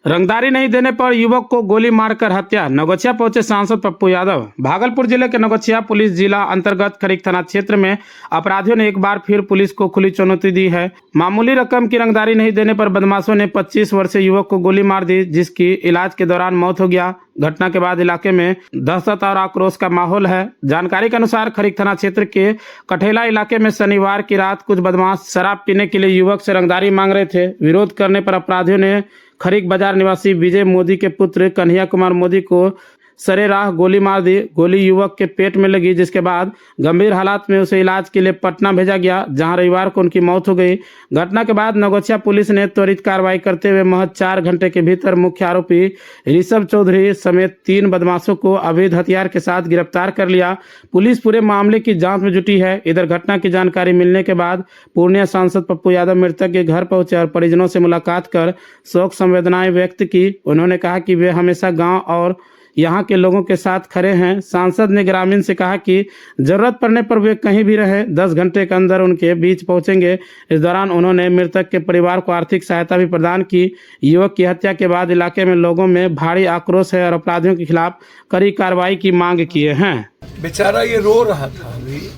रंगदारी नहीं देने पर युवक को गोली मारकर हत्या। नौगछिया पहुंचे सांसद पप्पू यादव। भागलपुर जिले के नौगछिया पुलिस जिला अंतर्गत खरीक थाना क्षेत्र में अपराधियों ने एक बार फिर पुलिस को खुली चुनौती दी है। मामूली रकम की रंगदारी नहीं देने पर बदमाशों ने 25 वर्षीय युवक को गोली मार दी, जिसकी इलाज के दौरान मौत हो गया। घटना के बाद इलाके में दहशत और आक्रोश का माहौल है। जानकारी के अनुसार खरीक थाना क्षेत्र के कठेला इलाके में शनिवार की रात कुछ बदमाश शराब पीने के लिए युवक से रंगदारी मांग रहे थे। विरोध करने पर अपराधियों ने खरीक बाजार निवासी विजय मोदी के पुत्र कन्हैया कुमार मोदी को सरेराह गोली मार दी। गोली युवक के पेट में लगी, जिसके बाद गंभीर हालात में उसे इलाज के लिए पटना भेजा गया, जहां रविवार को उनकी मौत हो गई। घटना के बाद नौगछिया पुलिस ने त्वरित कार्रवाई करते हुए महज 4 घंटे के भीतर मुख्य आरोपी ऋषभ चौधरी समेत 3 बदमाशों को अवैध हथियार के साथ गिरफ्तार कर लिया। पुलिस पूरे मामले की जांच में जुटी है। इधर घटना की जानकारी मिलने के बाद पूर्णिया सांसद पप्पू यादव मृतक के घर पहुंचे और परिजनों से मुलाकात कर शोक संवेदनाएं व्यक्त की। उन्होंने कहा कि वे हमेशा गाँव और यहाँ के लोगों के साथ खड़े हैं। सांसद ने ग्रामीण से कहा कि जरूरत पड़ने पर वे कहीं भी रहे 10 घंटे के अंदर उनके बीच पहुंचेंगे। इस दौरान उन्होंने मृतक के परिवार को आर्थिक सहायता भी प्रदान की। युवक की हत्या के बाद इलाके में लोगों में भारी आक्रोश है और अपराधियों के खिलाफ कड़ी कार्रवाई की मांग किए हैं। बेचारा ये रो रहा था, अभी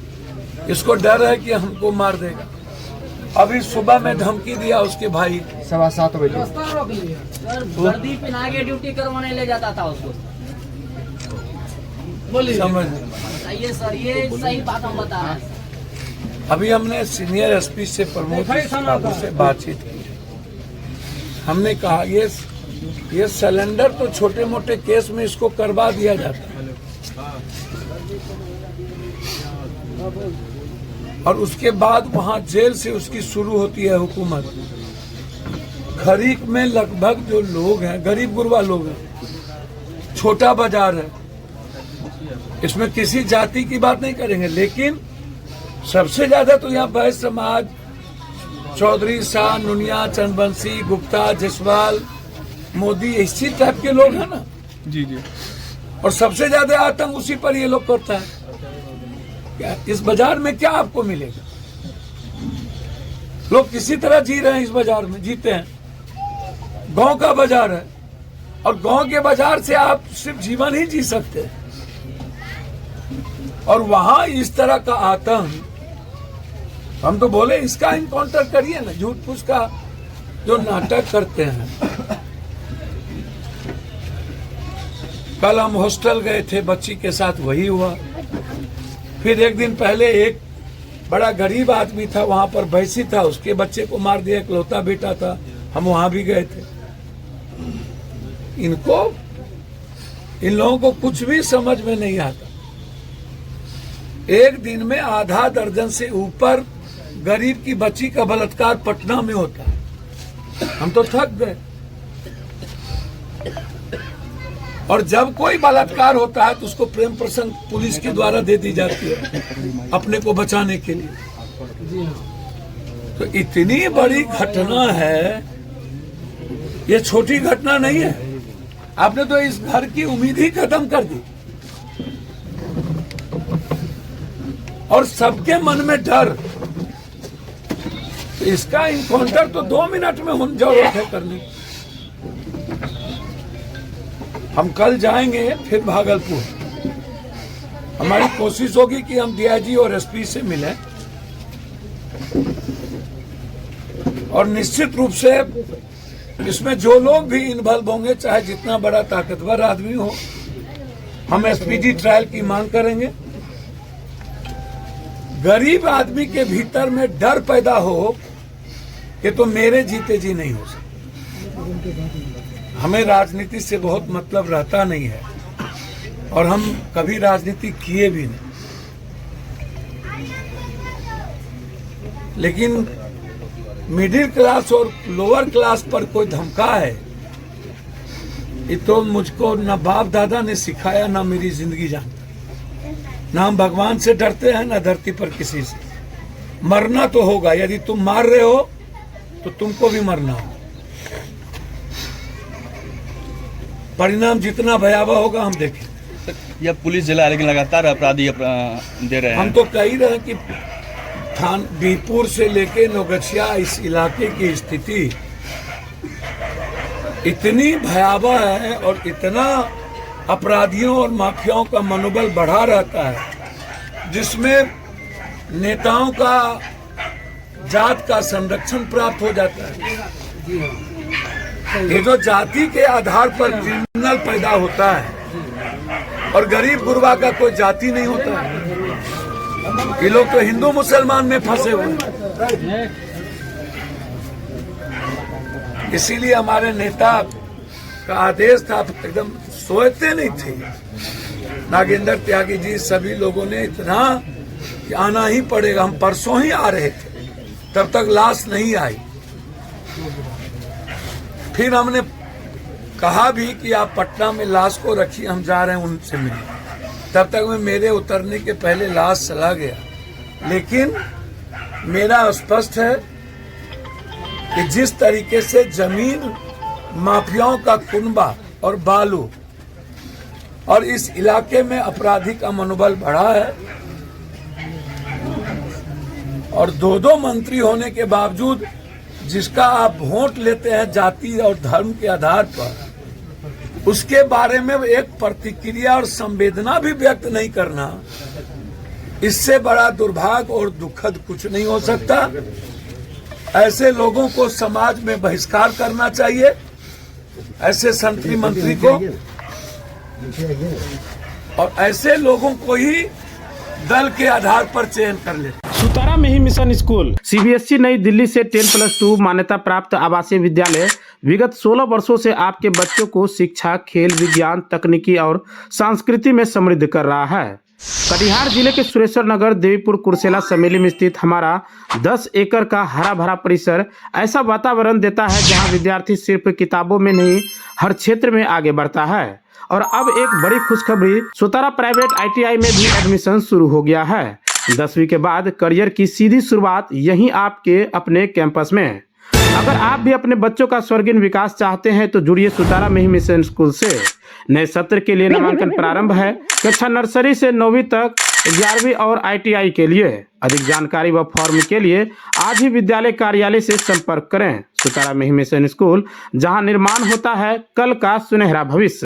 इसको डर है कि हमको मार देगा। अभी सुबह में धमकी दिया उसके भाई 7:15 बजे वर्दी पहना के ड्यूटी करवाने ले जाता था उसको। समझ बताइए सर, ये सही बात हम बता रहे हैं। अभी हमने सीनियर एसपी से प्रमोद बाबू से बातचीत की। हमने कहा ये सिलेंडर तो छोटे मोटे केस में इसको करवा दिया जाता है, और उसके बाद वहां जेल से उसकी शुरू होती है हुकूमत। खरीक में लगभग जो लोग हैं गरीब गुरबा लोग हैं, छोटा बाजार है, इसमें किसी जाति की बात नहीं करेंगे, लेकिन सबसे ज्यादा तो यहाँ बैश्य समाज, चौधरी, शाह, नुनिया, चंदवंशी, गुप्ता, जसवाल, मोदी, इसी टाइप के लोग हैं ना जी जी। और सबसे ज्यादा आतंक उसी पर ये लोग करता है। क्या इस बाजार में क्या आपको मिलेगा? लोग किसी तरह जी रहे हैं, इस बाजार में जीते हैं। गांव का बाजार है और गांव के बाजार से आप सिर्फ जीवन ही जी सकते हैं, और वहां इस तरह का आतंक। हम तो बोले इसका इनकाउंटर करिए ना, झूठ फूस का जो नाटक करते हैं। कल हम हॉस्टल गए थे बच्ची के साथ, वही हुआ। फिर एक दिन पहले एक बड़ा गरीब आदमी था, वहां पर भैंसी था, उसके बच्चे को मार दिया, इकलौता बेटा था, हम वहां भी गए थे। इन लोगों को कुछ भी समझ में नहीं आता। एक दिन में आधा दर्जन से ऊपर गरीब की बच्ची का बलात्कार पटना में होता है। हम तो थक गए। और जब कोई बलात्कार होता है तो उसको प्रेम प्रसंग पुलिस के द्वारा दे दी जाती है अपने को बचाने के लिए। तो इतनी बड़ी घटना है, ये छोटी घटना नहीं है। आपने तो इस घर की उम्मीद ही खत्म कर दी, और सबके मन में डर। तो इसका इनकाउंटर तो 2 मिनट में हम जरूरत है करने। हम कल जाएंगे फिर भागलपुर। हमारी कोशिश होगी कि हम डीआईजी और एसपी से मिलें, और निश्चित रूप से इसमें जो लोग भी इन्वॉल्व होंगे, चाहे जितना बड़ा ताकतवर आदमी हो, हम एसपीजी ट्रायल की मांग करेंगे। गरीब आदमी के भीतर में डर पैदा हो कि तो मेरे जीते जी नहीं हो सकता। हमें राजनीति से बहुत मतलब रहता नहीं है, और हम कभी राजनीति किए भी नहीं, लेकिन मिडिल क्लास और लोअर क्लास पर कोई धमका है, ये तो मुझको न बाप दादा ने सिखाया, ना मेरी जिंदगी जानता। ना हम भगवान से डरते हैं, ना धरती पर किसी से। मरना तो होगा, यदि तुम मार रहे हो तो तुमको भी मरना होगा। परिणाम जितना भयावह होगा हम देखें। यह पुलिस जिला लेकिन लगातार अपराधी दे रहे हैं। हम तो कह ही रहे हैं कि बीरपुर से लेके नौगछिया इस इलाके की स्थिति इतनी भयावह है और इतना अपराधियों और माफियाओं का मनोबल बढ़ा रहता है, जिसमें नेताओं का जात का संरक्षण प्राप्त हो जाता है। ये जो जाति के आधार पर क्रिमिनल पैदा होता है और गरीब गुरबा का कोई जाति नहीं होता है। ये लोग तो हिंदू मुसलमान में फंसे हुए हैं। इसीलिए हमारे नेता का आदेश था, एकदम सोचते नहीं थे। नागेंद्र त्यागी जी सभी लोगों ने इतना कि आना ही पड़ेगा। हम परसों ही आ रहे थे, तब तक लाश नहीं आई। फिर हमने कहा भी कि आप पटना में लाश को रखिए, हम जा रहे हैं उनसे मिलने। तब तक मैं मेरे उतरने के पहले लाश चला गया। लेकिन मेरा स्पष्ट है कि जिस तरीके से जमीन माफियाओं का कुनबा और बालू और इस इलाके में अपराधी का मनोबल बढ़ा है, और दो मंत्री होने के बावजूद जिसका आप वोट लेते हैं जाति और धर्म के आधार पर, उसके बारे में एक प्रतिक्रिया और संवेदना भी व्यक्त नहीं करना, इससे बड़ा दुर्भाग्य और दुखद कुछ नहीं हो सकता। ऐसे लोगों को समाज में बहिष्कार करना चाहिए, ऐसे संतरी मंत्री को, और ऐसे लोगों को ही दल के आधार पर चयन कर ले। सुतारा में ही मिशन स्कूल सीबीएसई नई दिल्ली से 10+2 मान्यता प्राप्त आवासीय विद्यालय विगत 16 वर्षों से आपके बच्चों को शिक्षा, खेल, विज्ञान, तकनीकी और संस्कृति में समृद्ध कर रहा है। कटिहार जिले के सुरेश्वर नगर देवीपुर कुर्सेला समेली में स्थित हमारा 10 एकड़ का हरा भरा परिसर ऐसा वातावरण देता है जहां विद्यार्थी सिर्फ किताबों में नहीं हर क्षेत्र में आगे बढ़ता है। और अब एक बड़ी खुशखबरी, सुतारा प्राइवेट ITI में भी एडमिशन शुरू हो गया है। 10वीं के बाद करियर की सीधी शुरुआत यहीं आपके अपने कैंपस में। अगर आप भी अपने बच्चों का स्वर्गीय विकास चाहते हैं तो जुड़िए सुतारा में ही मिशन स्कूल से। नए सत्र के लिए नामांकन प्रारंभ है। कक्षा नर्सरी से 9वीं तक, 11वीं और ITI के लिए। अधिक जानकारी व फॉर्म के लिए आज ही विद्यालय कार्यालय से संपर्क करें। सुतारा में ही मिशन स्कूल, जहां निर्माण होता है कल का सुनहरा भविष्य।